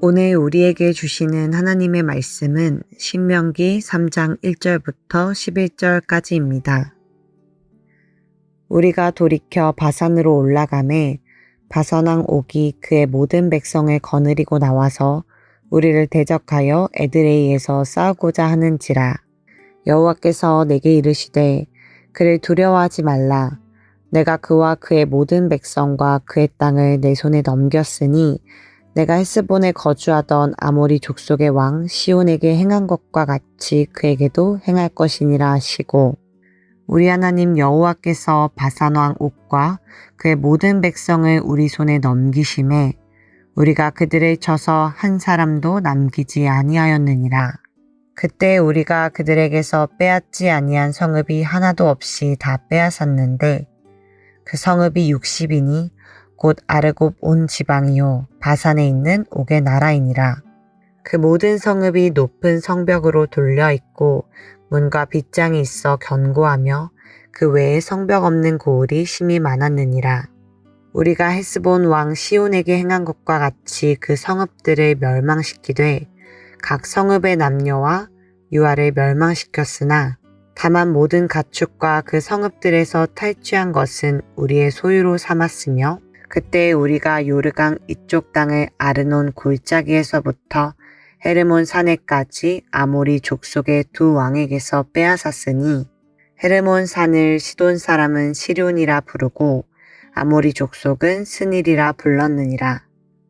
오늘 우리에게 주시는 하나님의 말씀은 신명기 3장 1절부터 11절까지입니다. 우리가 돌이켜 바산으로 올라가매 바산왕 옥이 그의 모든 백성을 거느리고 나와서 우리를 대적하여 에드레이에서 싸우고자 하는지라. 여호와께서 내게 이르시되 그를 두려워하지 말라. 내가 그와 그의 모든 백성과 그의 땅을 내 손에 넘겼으니 내가 헤스본에 거주하던 아모리 족속의 왕 시온에게 행한 것과 같이 그에게도 행할 것이니라 하시고, 우리 하나님 여호와께서 바산 왕 옥과 그의 모든 백성을 우리 손에 넘기심에 우리가 그들을 쳐서 한 사람도 남기지 아니하였느니라. 그때 우리가 그들에게서 빼앗지 아니한 성읍이 하나도 없이 다 빼앗았는데 그 성읍이 60이니 곧 아르곱 온 지방이요 바산에 있는 옥의 나라이니라. 그 모든 성읍이 높은 성벽으로 돌려 있고 문과 빗장이 있어 견고하며 그 외에 성벽 없는 고을이 심히 많았느니라. 우리가 헤스본 왕 시온에게 행한 것과 같이 그 성읍들을 멸망시키되 각 성읍의 남녀와 유아를 멸망시켰으나 다만 모든 가축과 그 성읍들에서 탈취한 것은 우리의 소유로 삼았으며, 그때 우리가 요르강 이쪽 땅을 아르논 골짜기에서부터 헤르몬 산에까지 아모리 족속의 두 왕에게서 빼앗았으니 헤르몬 산을 시돈 사람은 시륜이라 부르고 아모리 족속은 스닐이라 불렀느니라.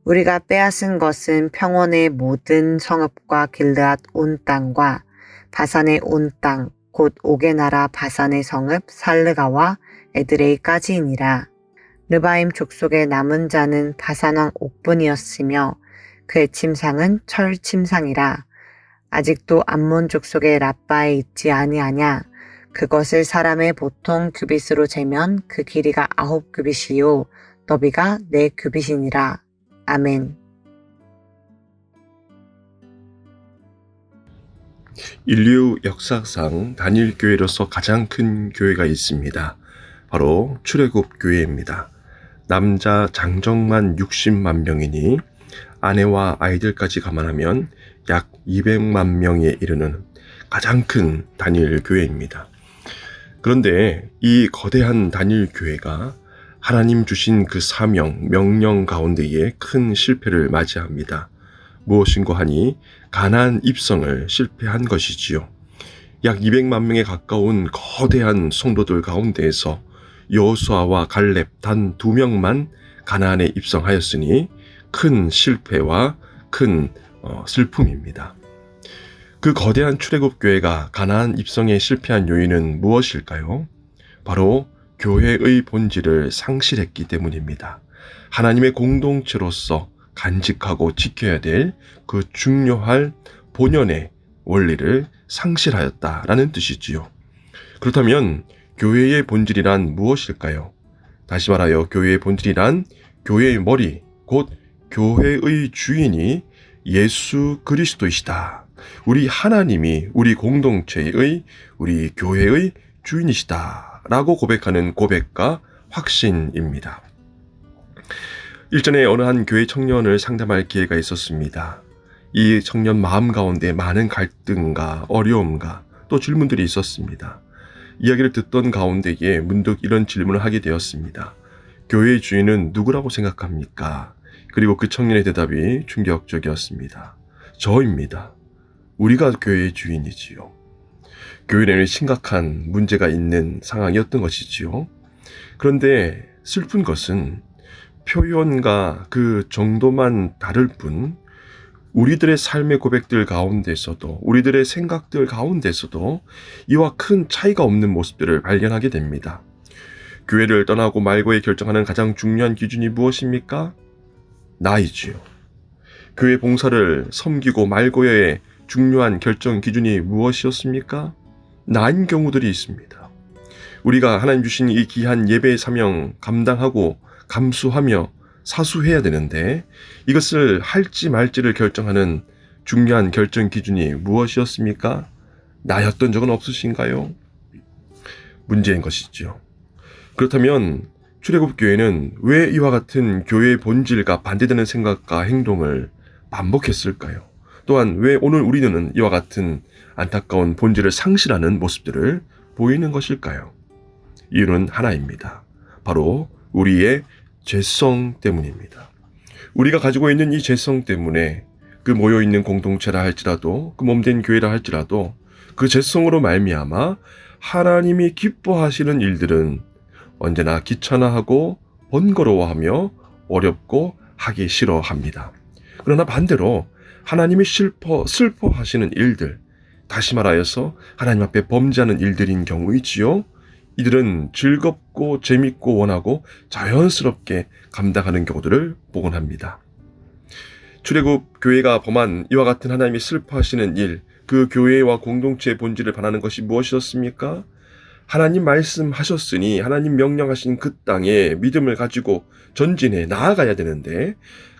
우리가 빼앗은 것은 평원의 모든 성읍과 길르앗 온 땅과 바산의 온 땅 곧 옥의 나라 바산의 성읍 살르가와 에드레이까지이니라. 르바임 족속의 남은 자는 바산왕 옥뿐이었으며 그의 침상은 철 침상이라. 아직도 암몬 족속의 라빠에 있지 아니하냐. 그것을 사람의 보통 규빗으로 재면 그 길이가 9규빗이요 너비가 4규빗이니라. 아멘. 인류 역사상 단일 교회로서 가장 큰 교회가 있습니다. 바로 출애굽 교회입니다. 남자 장정만 60만 명이니 아내와 아이들까지 감안하면 약 200만 명에 이르는 가장 큰 단일 교회입니다. 그런데 이 거대한 단일 교회가 하나님 주신 그 사명, 명령 가운데에 큰 실패를 맞이합니다. 무엇인고 하니 가나안 입성을 실패한 것이지요. 약 200만 명에 가까운 거대한 성도들 가운데에서 여호수아와 갈렙 단 2명만 가나안에 입성하였으니 큰 실패와 큰 슬픔입니다. 그 거대한 출애굽 교회가 가나안 입성에 실패한 요인은 무엇일까요? 바로 교회의 본질을 상실했기 때문입니다. 하나님의 공동체로서 간직하고 지켜야 될 그 중요한 본연의 원리를 상실하였다라는 뜻이지요. 그렇다면 교회의 본질이란 무엇일까요? 다시 말하여 교회의 본질이란 교회의 머리, 곧 교회의 주인이 예수 그리스도이시다. 우리 하나님이 우리 공동체의, 우리 교회의 주인이시다 라고 고백하는 고백과 확신입니다. 일전에 어느 한 교회 청년을 상담할 기회가 있었습니다. 이 청년 마음 가운데 많은 갈등과 어려움과 또 질문들이 있었습니다. 이야기를 듣던 가운데에 문득 이런 질문을 하게 되었습니다. 교회의 주인은 누구라고 생각합니까? 그리고 그 청년의 대답이 충격적이었습니다. 저입니다. 우리가 교회의 주인이지요. 교회에는 심각한 문제가 있는 상황이었던 것이지요. 그런데 슬픈 것은 표현과 그 정도만 다를 뿐 우리들의 삶의 고백들 가운데서도, 우리들의 생각들 가운데서도 이와 큰 차이가 없는 모습들을 발견하게 됩니다. 교회를 떠나고 말고에 결정하는 가장 중요한 기준이 무엇입니까? 나이지요. 교회 봉사를 섬기고 말고의 중요한 결정 기준이 무엇이었습니까? 나인 경우들이 있습니다. 우리가 하나님 주신 이 귀한 예배의 사명 감당하고 감수하며 사수해야 되는데 이것을 할지 말지를 결정하는 중요한 결정 기준이 무엇이었습니까? 나였던 적은 없으신가요? 문제인 것이죠. 그렇다면 출애굽 교회는 왜 이와 같은 교회의 본질과 반대되는 생각과 행동을 반복했을까요? 또한 왜 오늘 우리는 이와 같은 안타까운 본질을 상실하는 모습들을 보이는 것일까요? 이유는 하나입니다. 바로 우리의 죄성 때문입니다. 우리가 가지고 있는 이 죄성 때문에 그 모여있는 공동체라 할지라도 그 몸된 교회라 할지라도 그 죄성으로 말미암아 하나님이 기뻐하시는 일들은 언제나 귀찮아하고 번거로워하며 어렵고 하기 싫어합니다. 그러나 반대로 하나님이 슬퍼하시는 일들, 다시 말하여서 하나님 앞에 범죄하는 일들인 경우이지요. 이들은 즐겁고 재밌고 원하고 자연스럽게 감당하는 경우들을 보곤 합니다. 출애굽 교회가 범한 이와 같은 하나님이 슬퍼하시는 일, 그 교회와 공동체의 본질을 반하는 것이 무엇이었습니까? 하나님 말씀하셨으니 하나님 명령하신 그 땅에 믿음을 가지고 전진해 나아가야 되는데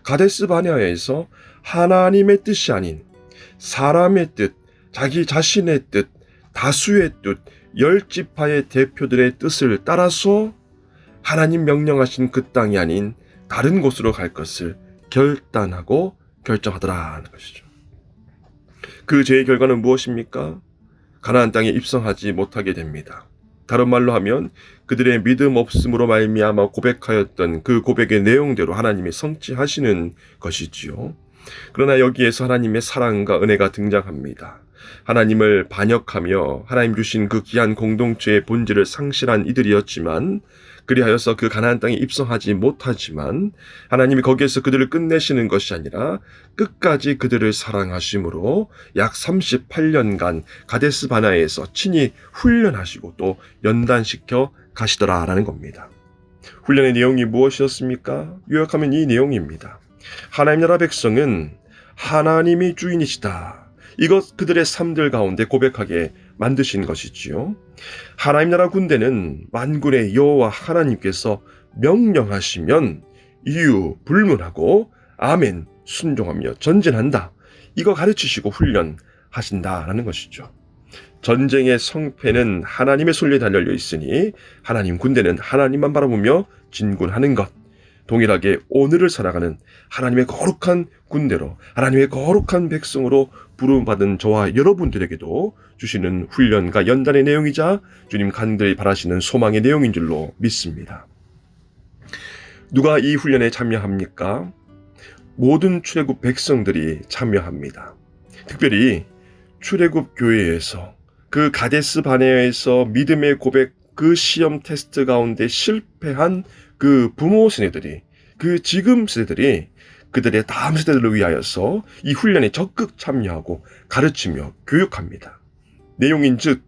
가데스 바네아에서 하나님의 뜻이 아닌 사람의 뜻, 자기 자신의 뜻, 다수의 뜻, 10지파의 대표들의 뜻을 따라서 하나님 명령하신 그 땅이 아닌 다른 곳으로 갈 것을 결단하고 결정하더라는 것이죠. 그 죄의 결과는 무엇입니까? 가나안 땅에 입성하지 못하게 됩니다. 다른 말로 하면 그들의 믿음 없음으로 말미암아 고백하였던 그 고백의 내용대로 하나님이 성취하시는 것이지요. 그러나 여기에서 하나님의 사랑과 은혜가 등장합니다. 하나님을 반역하며 하나님 주신 그 귀한 공동체의 본질을 상실한 이들이었지만 그리하여서 그 가나안 땅에 입성하지 못하지만 하나님이 거기에서 그들을 끝내시는 것이 아니라 끝까지 그들을 사랑하심으로 약 38년간 가데스 바나에서 친히 훈련하시고 또 연단시켜 가시더라라는 겁니다. 훈련의 내용이 무엇이었습니까? 요약하면 이 내용입니다. 하나님 나라 백성은 하나님이 주인이시다. 이것 그들의 삶들 가운데 고백하게 만드신 것이지요. 하나님 나라 군대는 만군의 여호와 하나님께서 명령하시면 이유 불문하고 아멘 순종하며 전진한다. 이거 가르치시고 훈련하신다라는 것이죠. 전쟁의 성패는 하나님의 손에 달려 있으니 하나님 군대는 하나님만 바라보며 진군하는 것. 동일하게 오늘을 살아가는 하나님의 거룩한 군대로 하나님의 거룩한 백성으로 부름받은 저와 여러분들에게도 주시는 훈련과 연단의 내용이자 주님 간절히 바라시는 소망의 내용인 줄로 믿습니다. 누가 이 훈련에 참여합니까? 모든 출애굽 백성들이 참여합니다. 특별히 출애굽 교회에서 그 가데스 바네아에서 믿음의 고백 그 시험 테스트 가운데 실패한 그 부모 세대들이 그 지금 세대들이 그들의 다음 세대들을 위하여서 이 훈련에 적극 참여하고 가르치며 교육합니다. 내용인즉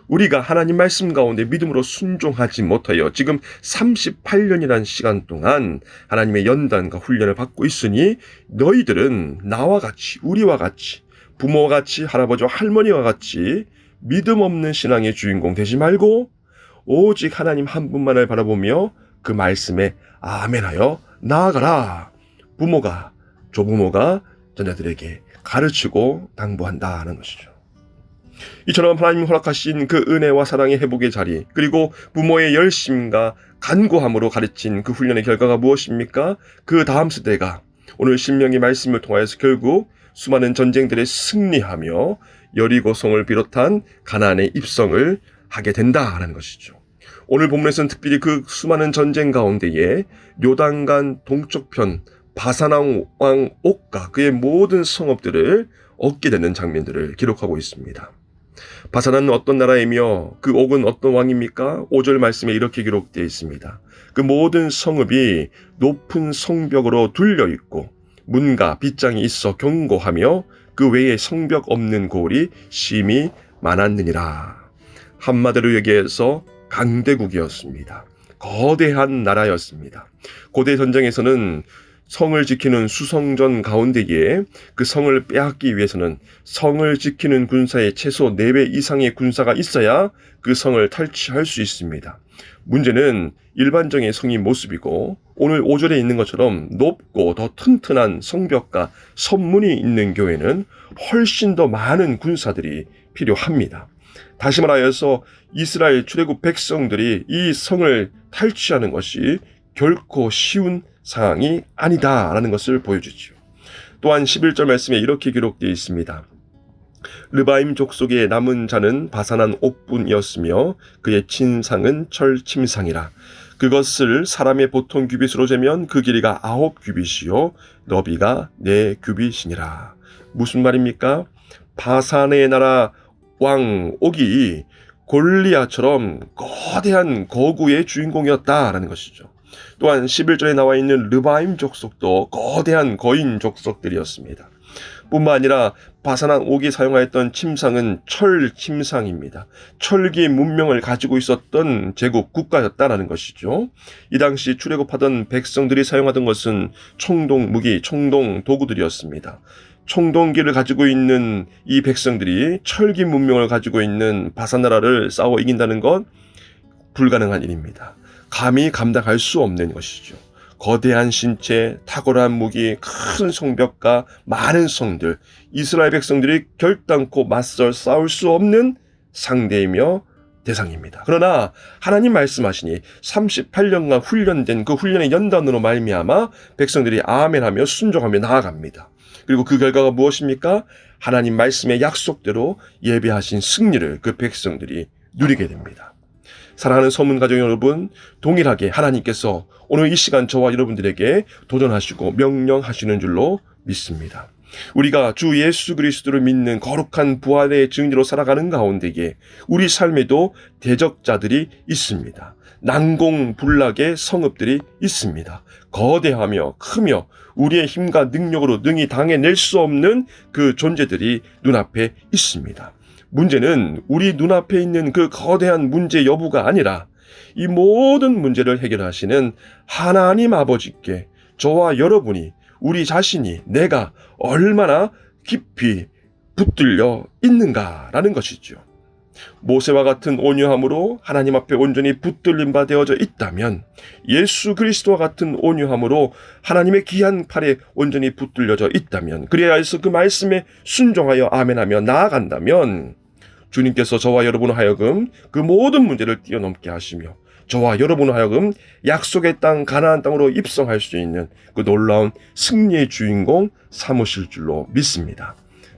우리가 하나님 말씀 가운데 믿음으로 순종하지 못하여 지금 38년이라는 시간 동안 하나님의 연단과 훈련을 받고 있으니 너희들은 나와 같이 우리와 같이 부모와 같이 할아버지와 할머니와 같이 믿음 없는 신앙의 주인공 되지 말고 오직 하나님 한 분만을 바라보며 그 말씀에 아멘하여 나아가라. 부모가 조부모가 자녀들에게 가르치고 당부한다는 것이죠. 이처럼 하나님 허락하신 그 은혜와 사랑의 회복의 자리 그리고 부모의 열심과 간구함으로 가르친 그 훈련의 결과가 무엇입니까? 그 다음 세대가 오늘 신명기 말씀을 통하여서 결국 수많은 전쟁들에 승리하며 여리고성을 비롯한 가나안의 입성을 하게 된다라는 것이죠. 오늘 본문에서는 특별히 그 수많은 전쟁 가운데에 요단강 동쪽편 바산왕 옥과 그의 모든 성읍들을 얻게 되는 장면들을 기록하고 있습니다. 바산은 어떤 나라이며 그 옥은 어떤 왕입니까? 5절 말씀에 이렇게 기록되어 있습니다. 그 모든 성읍이 높은 성벽으로 둘려 있고 문과 빗장이 있어 견고하며 그 외에 성벽 없는 고을이 심히 많았느니라. 한마디로 얘기해서 강대국이었습니다. 거대한 나라였습니다. 고대 전쟁에서는 성을 지키는 수성전 가운데에 그 성을 빼앗기 위해서는 성을 지키는 군사의 최소 4배 이상의 군사가 있어야 그 성을 탈취할 수 있습니다. 문제는 일반적인 성의 모습이고 오늘 5절에 있는 것처럼 높고 더 튼튼한 성벽과 성문이 있는 교회는 훨씬 더 많은 군사들이 필요합니다. 다시 말하여서 이스라엘 출애굽 백성들이 이 성을 탈취하는 것이 결코 쉬운 상황이 아니다라는 것을 보여주죠. 또한 11절 말씀에 이렇게 기록되어 있습니다. 르바임 족속의 남은 자는 바산한 옥분이었으며 그의 침상은 철 침상이라. 그것을 사람의 보통 규빗으로 재면 그 길이가 9규빗이요 너비가 4규빗이니라. 무슨 말입니까? 바산의 나라 왕 옥이 골리앗처럼 거대한 거구의 주인공이었다라는 것이죠. 또한 11절에 나와 있는 르바임 족속도 거대한 거인 족속들이었습니다. 뿐만 아니라 바산한 옥이 사용하였던 침상은 철 침상입니다. 철기 문명을 가지고 있었던 제국 국가였다라는 것이죠. 이 당시 출애굽하던 백성들이 사용하던 것은 청동 무기, 청동 도구들이었습니다. 청동기를 가지고 있는 이 백성들이 철기 문명을 가지고 있는 바산 나라를 싸워 이긴다는 것 불가능한 일입니다. 감히 감당할 수 없는 것이죠. 거대한 신체, 탁월한 무기, 큰 성벽과 많은 성들, 이스라엘 백성들이 결단코 맞설 싸울 수 없는 상대이며 대상입니다. 그러나 하나님 말씀하시니 38년간 훈련된 그 훈련의 연단으로 말미암아 백성들이 아멘하며 순종하며 나아갑니다. 그리고 그 결과가 무엇입니까? 하나님 말씀의 약속대로 예배하신 승리를 그 백성들이 누리게 됩니다. 사랑하는 서문 가족 여러분, 동일하게 하나님께서 오늘 이 시간 저와 여러분들에게 도전하시고 명령하시는 줄로 믿습니다. 우리가 주 예수 그리스도를 믿는 거룩한 부활의 증인으로 살아가는 가운데에 우리 삶에도 대적자들이 있습니다. 난공불락의 성읍들이 있습니다. 거대하며 크며 우리의 힘과 능력으로 능히 당해낼 수 없는 그 존재들이 눈앞에 있습니다. 문제는 우리 눈앞에 있는 그 거대한 문제 여부가 아니라 이 모든 문제를 해결하시는 하나님 아버지께 저와 여러분이 우리 자신이 내가 얼마나 깊이 붙들려 있는가라는 것이죠. 모세와 같은 온유함으로 하나님 앞에 온전히 붙들림 바 되어져 있다면 예수 그리스도와 같은 온유함으로 하나님의 귀한 팔에 온전히 붙들려져 있다면 그래야 해서 그 말씀에 순종하여 아멘하며 나아간다면 주님께서 저와 여러분 하여금 그 모든 문제를 뛰어넘게 하시며 저와 여러분 하여금 약속의 땅 가나안 땅으로 입성할 수 있는 그 놀라운 승리의 주인공 삼으실 줄로 믿습니다.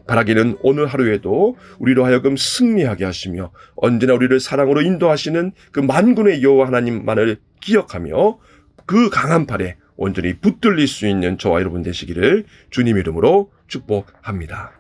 바라기는 오늘 하루에도 우리로 하여금 승리하게 하시며 언제나 우리를 사랑으로 인도하시는 그 만군의 여호와 하나님만을 기억하며 그 강한 팔에 온전히 붙들릴 수 있는 저와 여러분 되시기를 주님 이름으로 축복합니다.